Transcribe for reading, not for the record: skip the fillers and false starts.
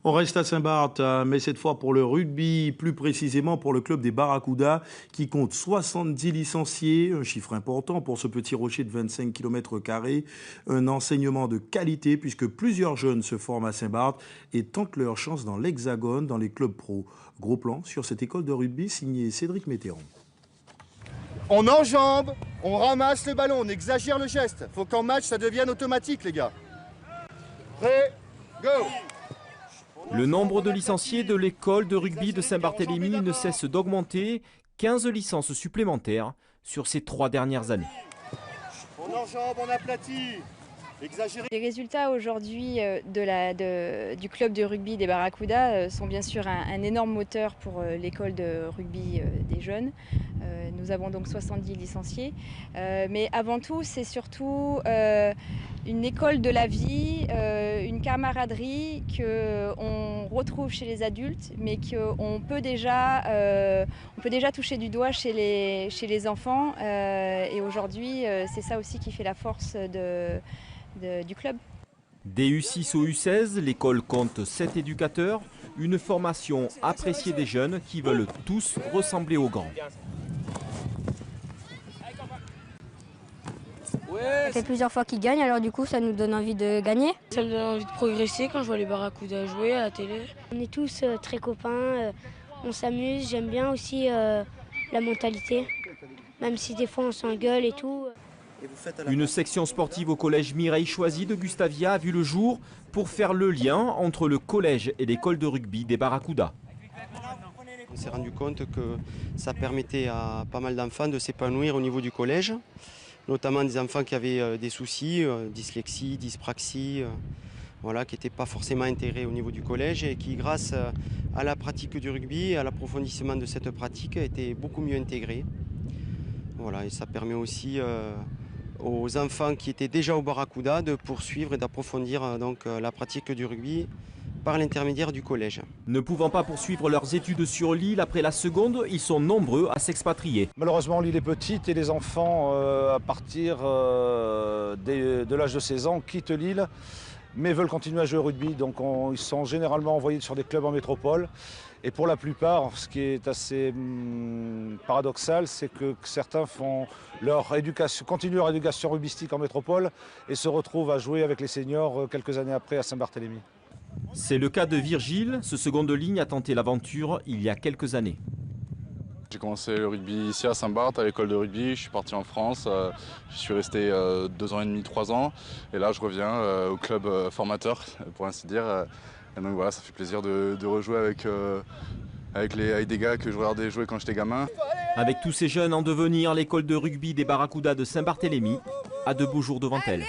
On reste à Saint-Barth, mais cette fois pour le rugby, plus précisément pour le club des Barracudas, qui compte 70 licenciés, un chiffre important pour ce petit rocher de 25 km², un enseignement de qualité puisque plusieurs jeunes se forment à Saint-Barth et tentent leur chance dans l'Hexagone, dans les clubs pro. Gros plan sur cette école de rugby signé Cédric Météron. On enjambe, on ramasse le ballon, on exagère le geste. Faut qu'en match ça devienne automatique les gars. Prêt, go! Le nombre de licenciés de l'école de rugby de Saint-Barthélemy ne cesse d'augmenter, 15 licences supplémentaires sur ces 3 dernières années. On enjambe, on aplatit, exagéré. Les résultats aujourd'hui du club de rugby des Barracudas sont bien sûr un énorme moteur pour l'école de rugby des jeunes. Nous avons donc 70 licenciés, mais avant tout c'est surtout une école de la vie, une camaraderie qu'on retrouve chez les adultes, mais qu'on peut déjà toucher du doigt chez les enfants. Et aujourd'hui, c'est ça aussi qui fait la force du club. Des U6 au U16, l'école compte 7 éducateurs, une formation appréciée des jeunes qui veulent tous ressembler aux grands. Ça fait plusieurs fois qu'ils gagnent, alors du coup ça nous donne envie de gagner. Ça me donne envie de progresser quand je vois les Barracudas jouer à la télé. On est tous très copains, on s'amuse, j'aime bien aussi la mentalité, même si des fois on s'engueule et tout. Une section sportive au collège Mireille Choisy de Gustavia a vu le jour pour faire le lien entre le collège et l'école de rugby des Barracudas. On s'est rendu compte que ça permettait à pas mal d'enfants de s'épanouir au niveau du collège, notamment des enfants qui avaient des soucis, dyslexie, dyspraxie, voilà, qui n'étaient pas forcément intégrés au niveau du collège et qui, grâce à la pratique du rugby, à l'approfondissement de cette pratique, étaient beaucoup mieux intégrés. Voilà, et ça permet aussi aux enfants qui étaient déjà au Barracuda de poursuivre et d'approfondir donc la pratique du rugby par l'intermédiaire du collège. Ne pouvant pas poursuivre leurs études sur l'île après la seconde, ils sont nombreux à s'expatrier. Malheureusement, l'île est petite et les enfants, à partir de l'âge de 16 ans, quittent l'île, mais veulent continuer à jouer au rugby. Donc ils sont généralement envoyés sur des clubs en métropole. Et pour la plupart, ce qui est assez paradoxal, c'est que certains font continuent leur éducation rugbystique en métropole et se retrouvent à jouer avec les seniors quelques années après à Saint-Barthélemy. C'est le cas de Virgile, ce second de ligne a tenté l'aventure il y a quelques années. J'ai commencé le rugby ici à Saint-Barth, à l'école de rugby. Je suis parti en France, je suis resté 2 ans et demi, 3 ans. Et là, je reviens au club formateur, pour ainsi dire. Et donc voilà, ça fait plaisir de rejouer avec des gars que je regardais jouer quand j'étais gamin. Avec tous ces jeunes en devenir, l'école de rugby des Barracudas de Saint-Barthélemy a de beaux jours devant elle.